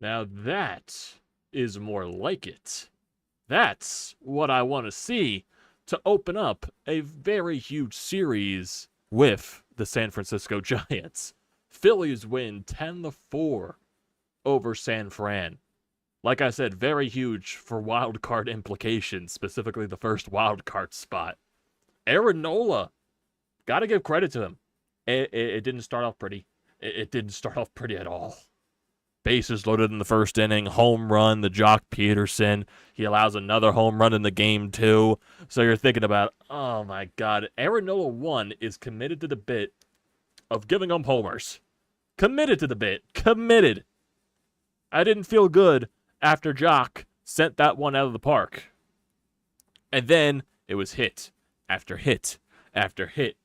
Now that is more like it. That's what I want to see to open up a very huge series with the San Francisco Giants. Phillies win 10-4 over San Fran. Like I said, very huge for wild card implications, specifically the first wild card spot. Aaron Nola, gotta give credit to him. It didn't start off pretty. It didn't start off pretty at all. Bases loaded in the first inning, home run, the Jock Peterson. He allows another home run in the game, too. So you're thinking about, oh my God, Aaron Nola 1 is committed to the bit of giving him homers. Committed to the bit. Committed. I didn't feel good after Jock sent that one out of the park. And then it was hit after hit after hit.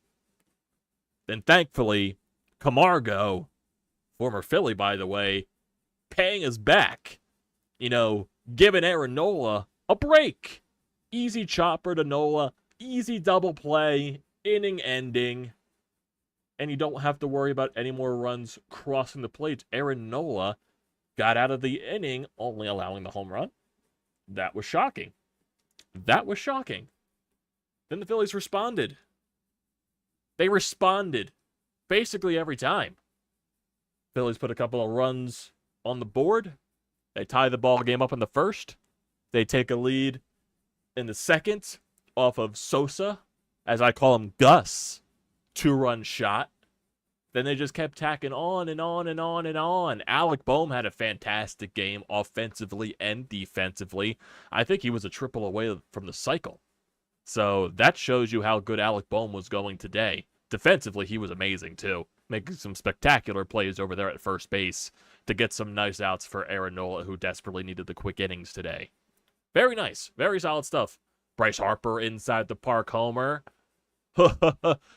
Then thankfully, Camargo, former Philly, by the way, paying us back, giving Aaron Nola a break. Easy chopper to Nola, easy double play, inning ending, and you don't have to worry about any more runs crossing the plate. Aaron Nola got out of the inning only allowing the home run. That was shocking. That was shocking. Then the Phillies responded. They responded basically every time. Phillies put a couple of runs on the board. They tie the ball game up in the first. They take a lead in the second off of Sosa, as I call him, Gus, 2-run shot. Then they just kept tacking on and on and on and on. Alec Boehm had a fantastic game offensively and defensively. I think he was a triple away from the cycle. So that shows you how good Alec Boehm was going today. Defensively, he was amazing too, making some spectacular plays over there at first base to get some nice outs for Aaron Nola, who desperately needed the quick innings today. Very nice. Very solid stuff. Bryce Harper inside the park homer.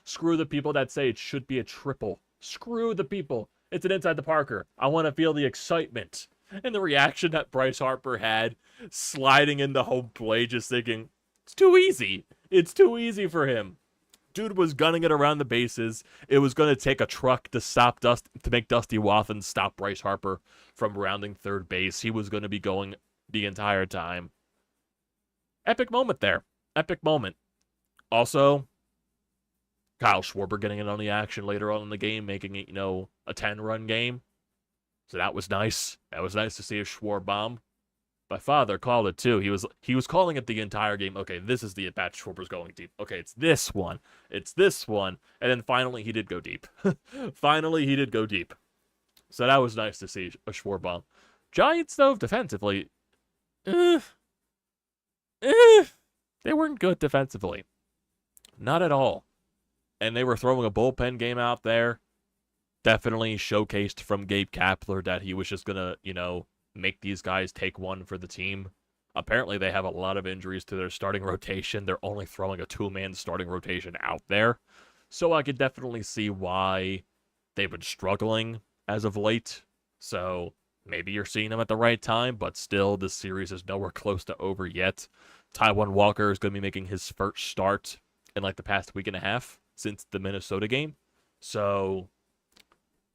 Screw the people that say it should be a triple. Screw the people. It's an inside the parker. I want to feel the excitement. And the reaction that Bryce Harper had sliding into home plate, just thinking, it's too easy. It's too easy for him. Dude was gunning it around the bases. It was going to take a truck to make Dusty Wathan stop Bryce Harper from rounding third base. He was going to be going the entire time. Epic moment there. Epic moment. Also, Kyle Schwarber getting in on the action later on in the game, making it, a 10-run game. So that was nice. That was nice to see a Schwarber bomb. My father called it too. He was calling it the entire game. Okay, this is the at-bat. Schwarber's going deep. Okay, it's this one. It's this one. And then finally he did go deep. Finally he did go deep. So that was nice to see a Schwarber bomb. Giants, though, defensively, they weren't good defensively. Not at all. And they were throwing a bullpen game out there. Definitely showcased from Gabe Kapler that he was just going to, make these guys take one for the team. Apparently, they have a lot of injuries to their starting rotation. They're only throwing a 2-man starting rotation out there. So I could definitely see why they've been struggling as of late. So maybe you're seeing them at the right time, but still, this series is nowhere close to over yet. Taijuan Walker is going to be making his first start in the past week and a half since the Minnesota game. So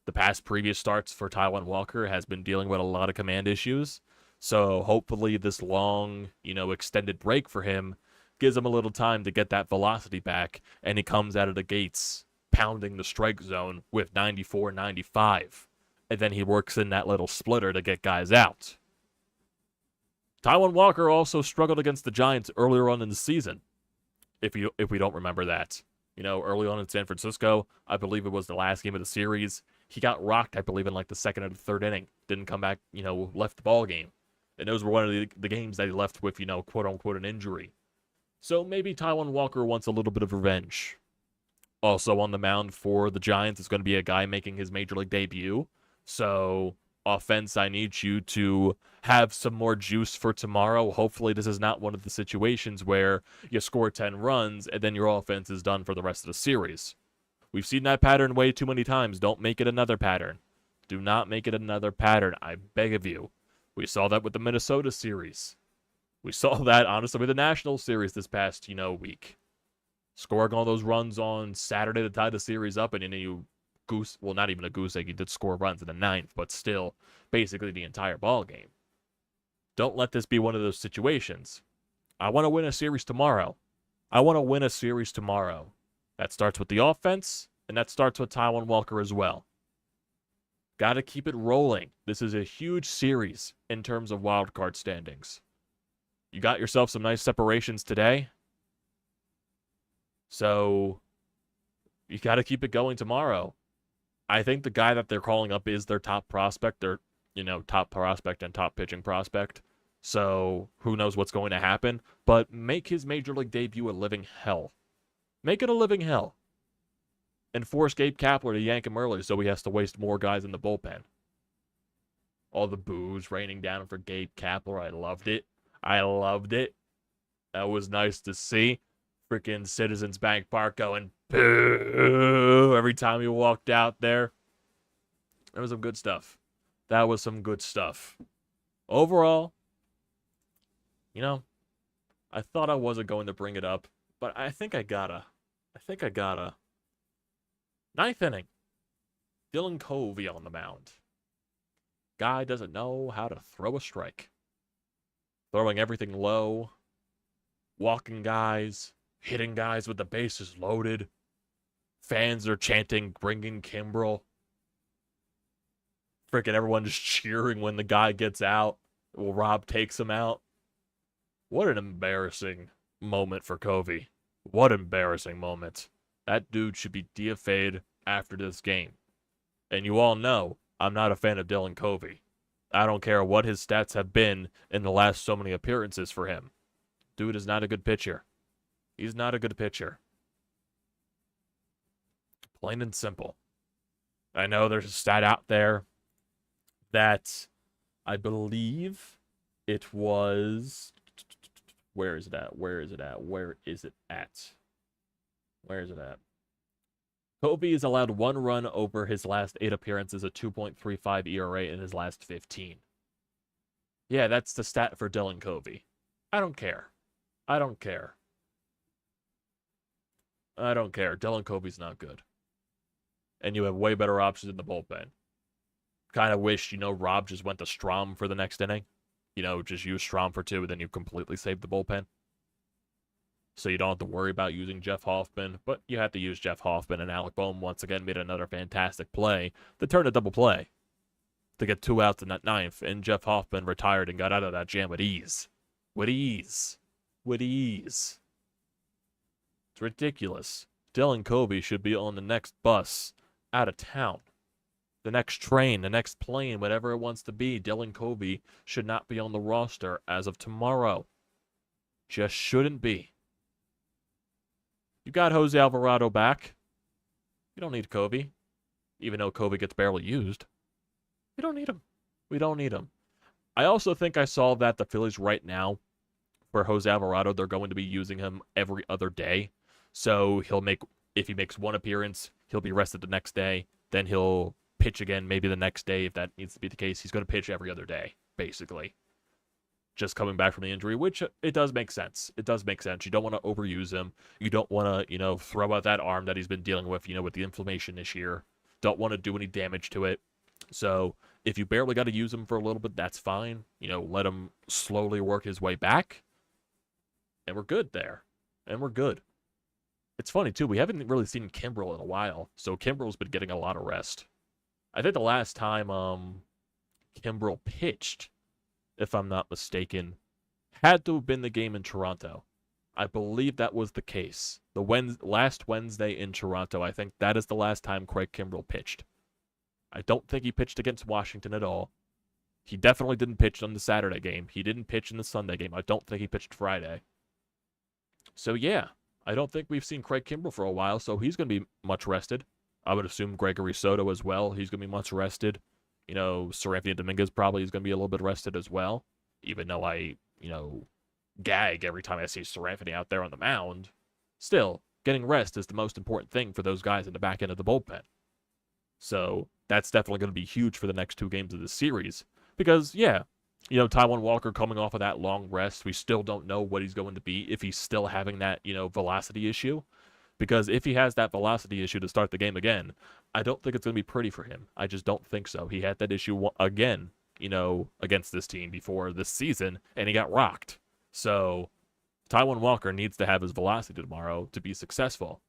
the past previous starts for Taijuan Walker has been dealing with a lot of command issues. So hopefully this long, extended break for him gives him a little time to get that velocity back, and he comes out of the gates pounding the strike zone with 94, 95. And then he works in that little splitter to get guys out. Taijuan Walker also struggled against the Giants earlier on in the season, if we don't remember that. Early on in San Francisco, I believe it was the last game of the series, he got rocked, I believe, in the second or the third inning. Didn't come back, left the ball game. And those were one of the games that he left with, quote-unquote, an injury. So maybe Taijuan Walker wants a little bit of revenge. Also on the mound for the Giants is going to be a guy making his Major League debut. So, offense, I need you to have some more juice for tomorrow. Hopefully this is not one of the situations where you score 10 runs and then your offense is done for the rest of the series. We've seen that pattern way too many times. Don't make it another pattern. Do not make it another pattern, I beg of you. We saw that with the Minnesota series. We saw that, honestly, with the National series this past, week. Scoring all those runs on Saturday to tie the series up, and you goose, well, not even a goose egg. He did score runs in the ninth, but still, basically the entire ball game. Don't let this be one of those situations. I want to win a series tomorrow. I want to win a series tomorrow. That starts with the offense, and that starts with Taijuan Walker as well. Got to keep it rolling. This is a huge series in terms of wildcard standings. You got yourself some nice separations today. So you got to keep it going tomorrow. I think the guy that they're calling up is their top prospect. Their, top prospect and top pitching prospect. So who knows what's going to happen. But make his major league debut a living hell. Make it a living hell. And force Gabe Kapler to yank him early so he has to waste more guys in the bullpen. All the boos raining down for Gabe Kapler. I loved it. I loved it. That was nice to see. Freaking Citizens Bank Park going boo every time he walked out there. That was some good stuff. That was some good stuff. Overall, I thought I wasn't going to bring it up, but I think I gotta. Ninth inning. Dylan Covey on the mound. Guy doesn't know how to throw a strike. Throwing everything low. Walking guys. Hitting guys with the bases loaded. Fans are chanting, bringing Kimbrel. Freaking everyone just cheering when the guy gets out. Well, Rob takes him out. What an embarrassing moment for Covey. What an embarrassing moment. That dude should be DFA'd after this game. And you all know I'm not a fan of Dylan Covey. I don't care what his stats have been in the last so many appearances for him. Dude is not a good pitcher. He's not a good pitcher. Plain and simple. I know there's a stat out there that I believe it was... Where is it at? Covey is allowed 1 run over his last 8 appearances, a 2.35 ERA in his last 15. Yeah, that's the stat for Dylan Covey. I don't care. Dylan Covey's not good. And you have way better options in the bullpen. Kind of wish, Rob just went to Strom for the next inning. Just use Strom for 2, and then you completely save the bullpen. So you don't have to worry about using Jeff Hoffman, but you have to use Jeff Hoffman, and Alec Boehm once again made another fantastic play that turned a double play to get 2 outs in that ninth, and Jeff Hoffman retired and got out of that jam with ease. It's ridiculous. Dylan Covey should be on the next bus out of town. The next train, the next plane, whatever it wants to be. Dylan Covey should not be on the roster as of tomorrow. Just shouldn't be. You got Jose Alvarado back. You don't need Covey. Even though Covey gets barely used. We don't need him. I also think I saw that the Phillies right now, for Jose Alvarado, they're going to be using him every other day. So if he makes 1 appearance, he'll be rested the next day. Then he'll pitch again maybe the next day if that needs to be the case. He's going to pitch every other day, basically. Just coming back from the injury, which it does make sense. You don't want to overuse him. You don't want to, throw out that arm that he's been dealing with, with the inflammation this year. Don't want to do any damage to it. So if you barely got to use him for a little bit, that's fine. Let him slowly work his way back. And we're good there. It's funny, too. We haven't really seen Kimbrel in a while. So Kimbrel's been getting a lot of rest. I think the last time Kimbrel pitched, if I'm not mistaken, had to have been the game in Toronto. I believe that was the case. Last Wednesday in Toronto, I think that is the last time Craig Kimbrel pitched. I don't think he pitched against Washington at all. He definitely didn't pitch on the Saturday game. He didn't pitch in the Sunday game. I don't think he pitched Friday. So yeah, I don't think we've seen Craig Kimbrel for a while, so he's going to be much rested. I would assume Gregory Soto as well. He's going to be much rested. Seranthony Dominguez probably is going to be a little bit rested as well. Even though I, gag every time I see Seranthony out there on the mound. Still, getting rest is the most important thing for those guys in the back end of the bullpen. So that's definitely going to be huge for the next 2 games of this series. Because, yeah, Taijuan Walker coming off of that long rest, we still don't know what he's going to be if he's still having that, velocity issue. Because if he has that velocity issue to start the game again, I don't think it's going to be pretty for him. I just don't think so. He had that issue again, against this team before this season, and he got rocked. So Taijuan Walker needs to have his velocity tomorrow to be successful.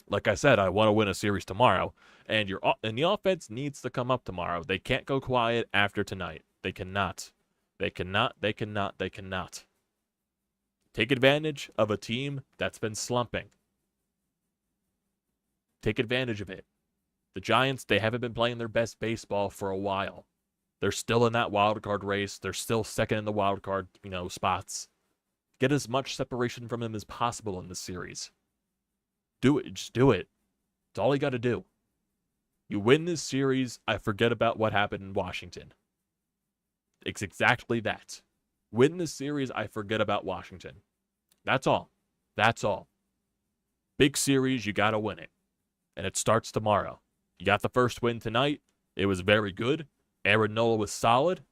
Like I said, I want to win a series tomorrow, and the offense needs to come up tomorrow. They can't go quiet after tonight. They cannot. They cannot. Take advantage of a team that's been slumping. Take advantage of it. The Giants, they haven't been playing their best baseball for a while. They're still in that wild card race. They're still second in the wild card, spots. Get as much separation from them as possible in this series. Do it. Just do it. It's all you got to do. You win this series, I forget about what happened in Washington. It's exactly that. Win this series, I forget about Washington. That's all. That's all. Big series, you got to win it. And it starts tomorrow. You got the first win tonight. It was very good. Aaron Nola was solid.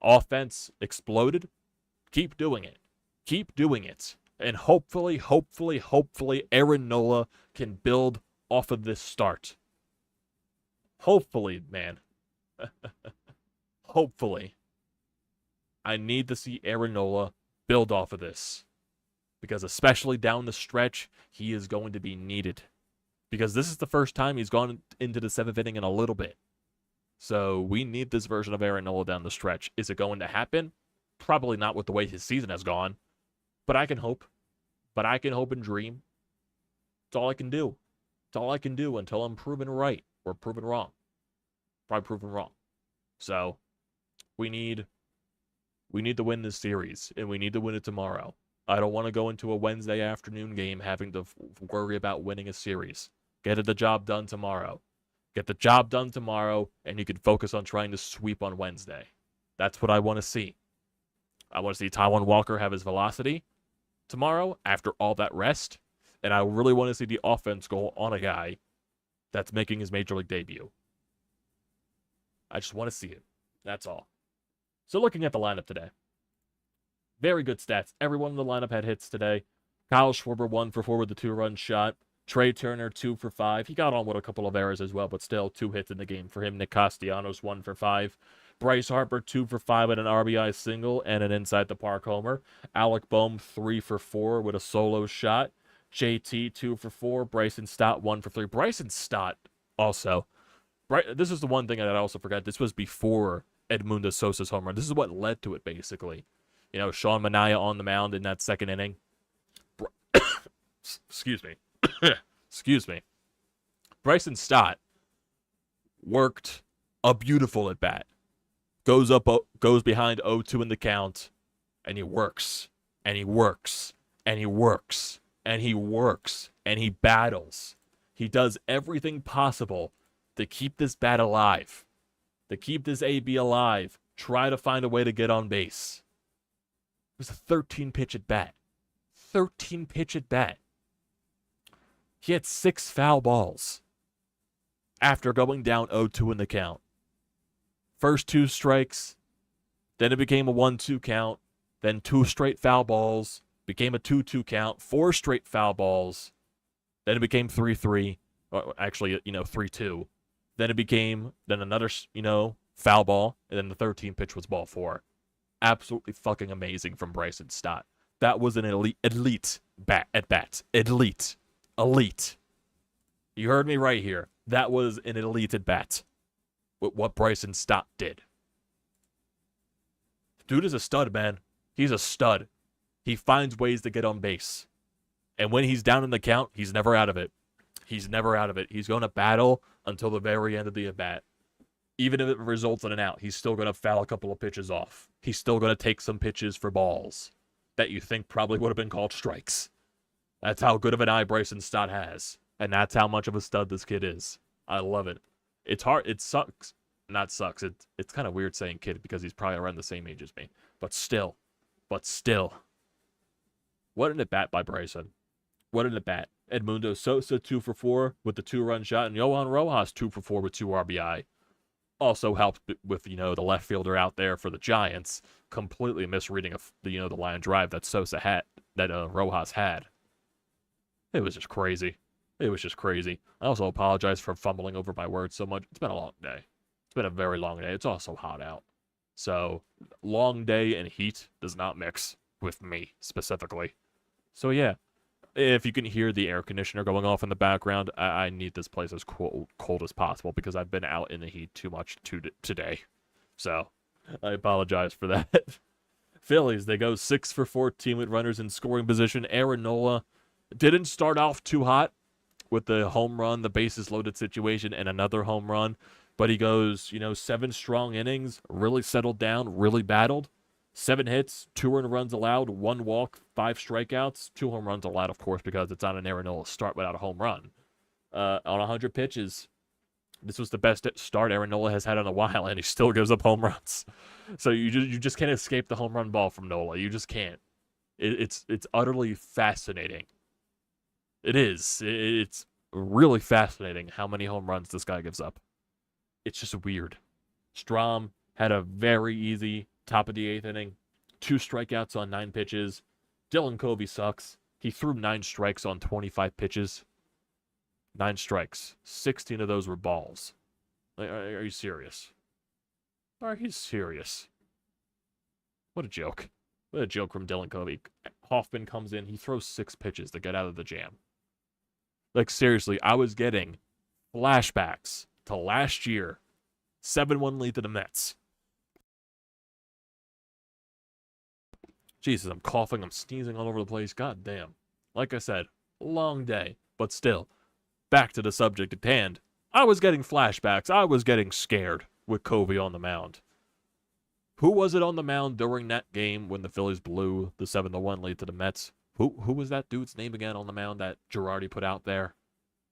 Offense exploded. Keep doing it. Keep doing it. And hopefully, Aaron Nola can build off of this start. Hopefully, man. Hopefully. I need to see Aaron Nola build off of this. Because especially down the stretch, he is going to be needed. Because this is the first time he's gone into the 7th inning in a little bit. So we need this version of Aaron Nola down the stretch. Is it going to happen? Probably not with the way his season has gone. But I can hope. But I can hope and dream. It's all I can do. It's all I can do until I'm proven right or proven wrong. Probably proven wrong. So we need to win this series, and we need to win it tomorrow. I don't want to go into a Wednesday afternoon game having to worry about winning a series. Get the job done tomorrow. Get the job done tomorrow, and you can focus on trying to sweep on Wednesday. That's what I want to see. I want to see Taijuan Walker have his velocity tomorrow after all that rest, and I really want to see the offense go on a guy that's making his Major League debut. I just want to see it. That's all. So looking at the lineup today, very good stats. Everyone in the lineup had hits today. Kyle Schwarber 1 for 4 with the 2-run shot. Trey Turner 2 for 5. He got on with a couple of errors as well, but still 2 hits in the game for him. Nick Castellanos 1 for 5. Bryce Harper 2 for 5 with an RBI single and an inside the park homer. Alec Boehm 3 for 4 with a solo shot. JT 2 for 4. Bryson Stott 1 for 3. Bryson Stott also. This is the one thing that I also forgot. This was before Edmundo Sosa's home run. This is what led to it, basically. Sean Manaea on the mound in that second inning. Excuse me. Excuse me. Bryson Stott worked a beautiful at bat. Goes behind 0-2 in the count, and he works, and he works, and he works, and he works, and he battles. He does everything possible to keep this bat alive, to keep this AB alive, try to find a way to get on base. It was a 13-pitch at bat. 13-pitch at bat. He had 6 foul balls after going down 0-2 in the count. First 2 strikes, then it became a 1-2 count, then 2 straight foul balls, became a 2-2 count, 4 straight foul balls, then it became 3-3, or actually, 3-2. Then it became, another, foul ball, and then the 13th pitch was ball 4. Absolutely fucking amazing from Bryson Stott. That was an elite bat at bat. Elite. You heard me right here. That was an elite at bat. With what Bryson Stott did. Dude is a stud, man. He's a stud. He finds ways to get on base. And when he's down in the count, he's never out of it. He's never out of it. He's going to battle until the very end of the at-bat. Even if it results in an out, he's still going to foul a couple of pitches off. He's still going to take some pitches for balls that you think probably would have been called strikes. That's how good of an eye Bryson Stott has. And that's how much of a stud this kid is. I love it. It's hard. It sucks. Not sucks. It's kind of weird saying kid because he's probably around the same age as me. But still. What an at-bat by Bryson. What an at-bat. Edmundo Sosa 2 for 4 with the 2-run shot. And Johan Rojas 2 for 4 with 2 RBI. Also helped with, the left fielder out there for the Giants. Completely misreading the line drive that Sosa had, that Rojas had. It was just crazy. It was just crazy. I also apologize for fumbling over my words so much. It's been a long day. It's been a very long day. It's also hot out. So, long day and heat does not mix with me specifically. So, yeah. If you can hear the air conditioner going off in the background, I need this place as cold as possible because I've been out in the heat too much today. So, I apologize for that. Phillies, they go 6 for 14 with runners in scoring position. Nola didn't start off too hot with the home run, the bases loaded situation, and another home run. But he goes, 7 strong innings, really settled down, really battled. 7 hits, 2 earned runs allowed, 1 walk, 5 strikeouts, 2 home runs allowed, of course, because it's on an Nola start without a home run. On 100 pitches, this was the best start Nola has had in a while, and he still gives up home runs. So you just can't escape the home run ball from Nola. You just can't. It's utterly fascinating. It is. It's really fascinating how many home runs this guy gives up. It's just weird. Strom had a very easy top of the 8th inning. 2 strikeouts on 9 pitches. Dylan Covey sucks. He threw 9 strikes on 25 pitches. 9 strikes. 16 of those were balls. Are you serious? Are you serious? What a joke. What a joke from Dylan Covey. Hoffman comes in. He throws 6 pitches to get out of the jam. Like, seriously, I was getting flashbacks to last year. 7-1 lead to the Mets. Jesus, I'm coughing. I'm sneezing all over the place. God damn. Like I said, long day. But still, back to the subject at hand. I was getting flashbacks. I was getting scared with Covey on the mound. Who was it on the mound during that game when the Phillies blew the 7-1 lead to the Mets? Who was that dude's name again on the mound that Girardi put out there?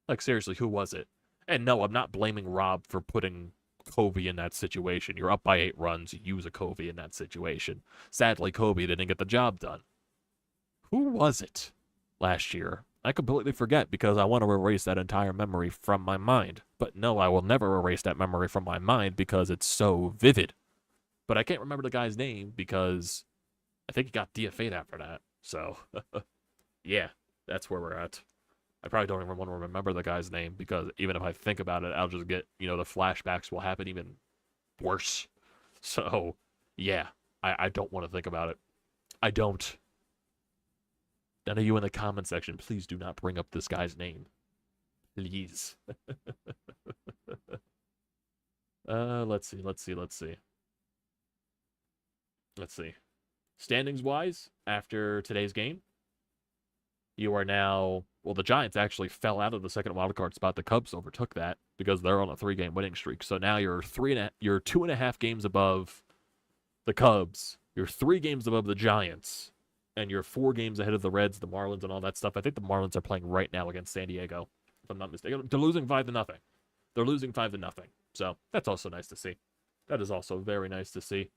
Like, seriously, who was it? And no, I'm not blaming Rob for putting Covey in that situation. You're up by 8 runs. You use a Covey in that situation. Sadly, Covey didn't get the job done. Who was it last year? I completely forget because I want to erase that entire memory from my mind. But no, I will never erase that memory from my mind because it's so vivid. But I can't remember the guy's name because I think he got DFA'd after that. So, yeah, that's where we're at. I probably don't even want to remember the guy's name because even if I think about it, I'll just get, the flashbacks will happen even worse. So, yeah, I don't want to think about it. I don't. None of you in the comment section, please do not bring up this guy's name. Please. Let's see. Standings-wise, after today's game, you are now... Well, the Giants actually fell out of the second wildcard spot. The Cubs overtook that because they're on a 3-game winning streak. So now you're 2.5 games above the Cubs. You're 3 games above the Giants. And you're 4 games ahead of the Reds, the Marlins, and all that stuff. I think the Marlins are playing right now against San Diego, if I'm not mistaken. They're losing 5-0. They're losing 5-0. So that's also nice to see. That is also very nice to see.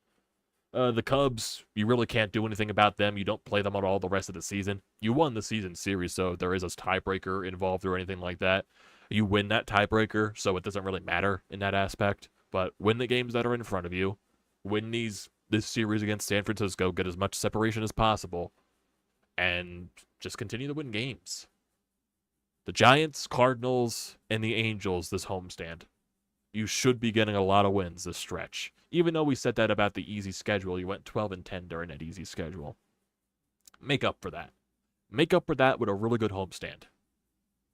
The Cubs, you really can't do anything about them. You don't play them at all the rest of the season. You won the season series, so there is a tiebreaker involved or anything like that. You win that tiebreaker, so it doesn't really matter in that aspect. But win the games that are in front of you. Win this series against San Francisco. Get as much separation as possible. And just continue to win games. The Giants, Cardinals, and the Angels this homestand. You should be getting a lot of wins this stretch. Even though we said that about the easy schedule, you went 12-10 during that easy schedule. Make up for that. Make up for that with a really good homestand.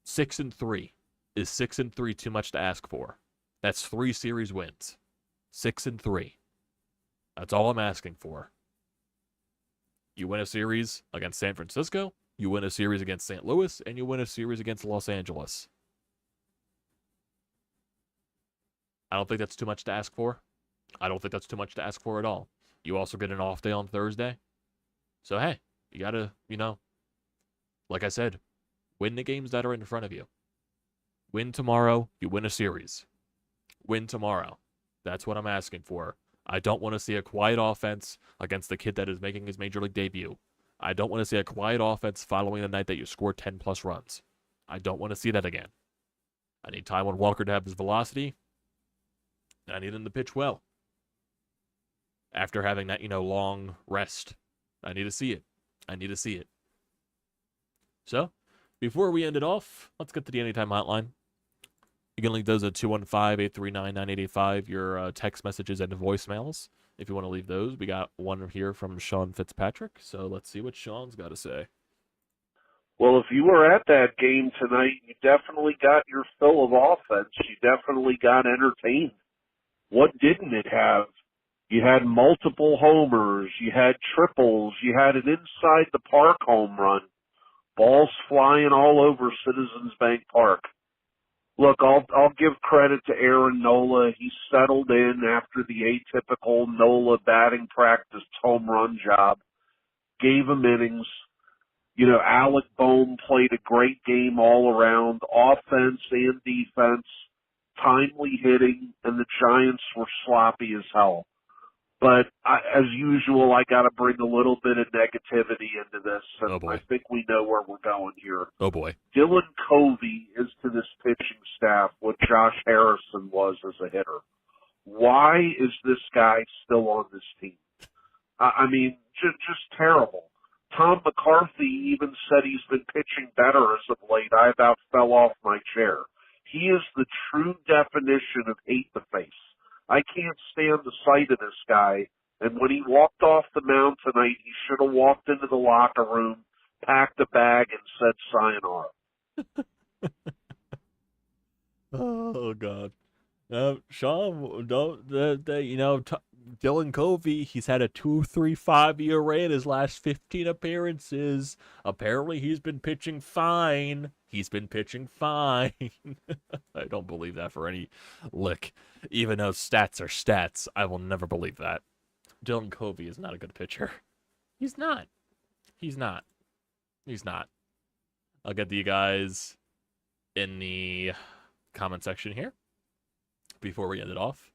6-3. Is 6-3 too much to ask for? That's 3 series wins. 6-3. That's all I'm asking for. You win a series against San Francisco, you win a series against St. Louis, and you win a series against Los Angeles. I don't think that's too much to ask for. I don't think that's too much to ask for at all. You also get an off day on Thursday. So, hey, you got to, like I said, win the games that are in front of you. Win tomorrow, you win a series. Win tomorrow. That's what I'm asking for. I don't want to see a quiet offense against the kid that is making his major league debut. I don't want to see a quiet offense following the night that you scored 10-plus runs. I don't want to see that again. I need Taijuan Walker to have his velocity. And I need him to pitch well. After having that, long rest. I need to see it. So, Before we end it off, let's get to the Anytime Hotline. You can link those at 215-839-9885, your text messages and voicemails. If you want to leave those, we got one here from Sean Fitzpatrick. So let's see what Sean's got to say. Well, if you were at that game tonight, you definitely got your fill of offense. You definitely got entertained. What didn't it have? You had multiple homers. You had triples. You had an inside the park home run. Balls flying all over Citizens Bank Park. Look, I'll give credit to Aaron Nola. He settled in after the atypical Nola batting practice home run job. Gave him innings. You know, Alec Bohm played a great game all around, offense and defense, timely hitting, and the Giants were sloppy as hell. But as usual, I got to bring a little bit of negativity into this, and I think we know where we're going here. Oh, boy. Dylan Covey is to this pitching staff what Josh Harrison was as a hitter. Why is this guy still on this team? I mean, just terrible. Tom McCarthy even said he's been pitching better as of late. I about fell off my chair. He is the true definition of hate the face. I can't stand the sight of this guy. And when he walked off the mound tonight, he should have walked into the locker room, packed a bag, and said sayonara. Oh, God. Sean, Dylan Covey, he's had a 2.35 ERA in his last 15 appearances. Apparently, he's been pitching fine. I don't believe that for any lick. Even though stats are stats, I will never believe that. Dylan Covey is not a good pitcher. He's not. I'll get to you guys in the comment section here before we end it off.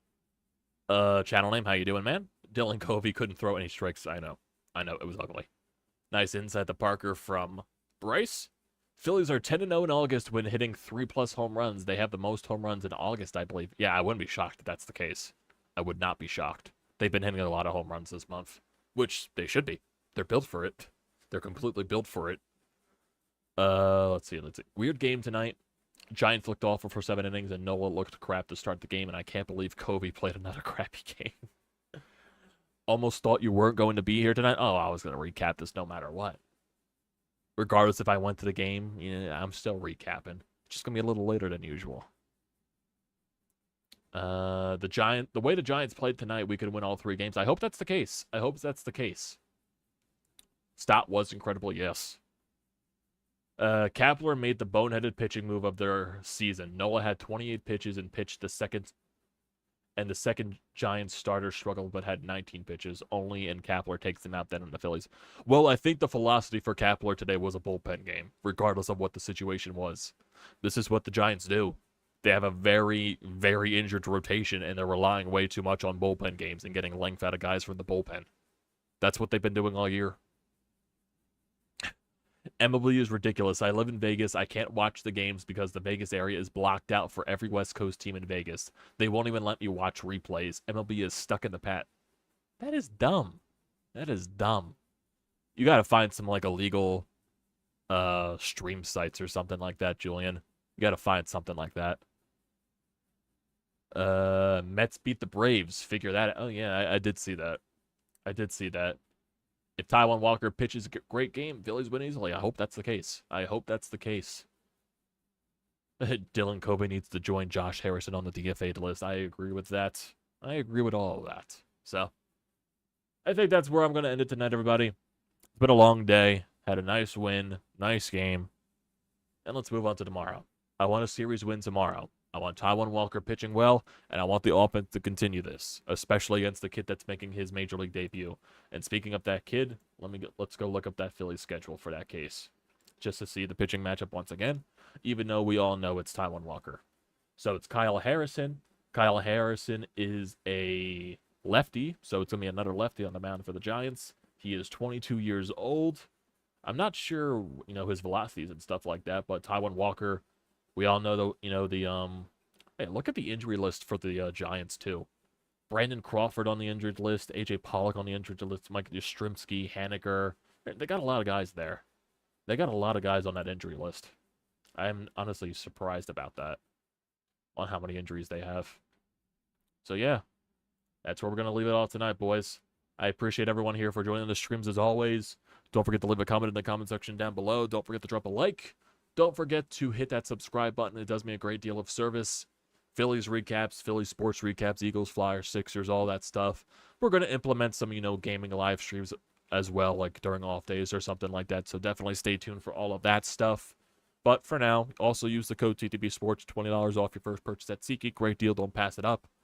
Channel name, how you doing, man? Dylan Covey couldn't throw any strikes. I know, it was ugly. Nice inside the Parker from Bryce. Phillies are 10-0 in August when hitting 3+ home runs. They have the most home runs in August, I believe. Yeah, I wouldn't be shocked if that's the case. I would not be shocked. They've been hitting a lot of home runs this month, which they should be. They're built for it. They're completely built for it. Let's see. Weird game tonight. Giants looked awful for 7 innings, and Nola looked crap to start the game, and I can't believe Covey played another crappy game. Almost thought you weren't going to be here tonight. Oh, I was going to recap this no matter what. Regardless if I went to the game, I'm still recapping. Just going to be a little later than usual. The way the Giants played tonight, we could win all 3 games. I hope that's the case. Stott was incredible, yes. Kapler made the boneheaded pitching move of their season. Nola had 28 pitches and pitched the second Giants starter struggled but had 19 pitches only, and Kapler takes him out then in the Phillies. Well, I think the philosophy for Kapler today was a bullpen game, regardless of what the situation was. This is what the Giants do. They have a very, very injured rotation, and they're relying way too much on bullpen games and getting length out of guys from the bullpen. That's what they've been doing all year. MLB is ridiculous. I live in Vegas. I can't watch the games because the Vegas area is blocked out for every West Coast team in Vegas. They won't even let me watch replays. MLB is stuck in the past. That is dumb. You got to find some illegal stream sites or something like that, Julian. You got to find something like that. Mets beat the Braves. Figure that out. Oh, yeah, I did see that. If Taijuan Walker pitches a great game, Phillies win easily. I hope that's the case. Dylan Covey needs to join Josh Harrison on the DFA list. I agree with that. I agree with all of that. So, I think that's where I'm going to end it tonight, everybody. It's been a long day. Had a nice win. Nice game. And let's move on to tomorrow. I want a series win tomorrow. I want Taijuan Walker pitching well, and I want the offense to continue this, especially against the kid that's making his major league debut. And speaking of that kid, let's go look up that Phillies schedule for that case, just to see the pitching matchup once again, even though we all know it's Taijuan Walker. So it's Kyle Harrison. Kyle Harrison is a lefty, so it's going to be another lefty on the mound for the Giants. He is 22 years old. I'm not sure, his velocities and stuff like that, but Taijuan Walker, we all know hey, look at the injury list for the Giants too. Brandon Crawford on the injured list, AJ Pollock on the injured list, Mike Yastrzemski, Haniger. They got a lot of guys there. They got a lot of guys on that injury list. I'm honestly surprised about that, on how many injuries they have. So yeah, that's where we're going to leave it all tonight, boys. I appreciate everyone here for joining the streams as always. Don't forget to leave a comment in the comment section down below. Don't forget to drop a like. Don't forget to hit that subscribe button. It does me a great deal of service. Phillies recaps, Phillies sports recaps, Eagles, Flyers, Sixers, all that stuff. We're going to implement some, gaming live streams as well, like during off days or something like that. So definitely stay tuned for all of that stuff. But for now, also use the code TTPSPORTS, $20 off your first purchase at SeatGeek. Great deal. Don't pass it up.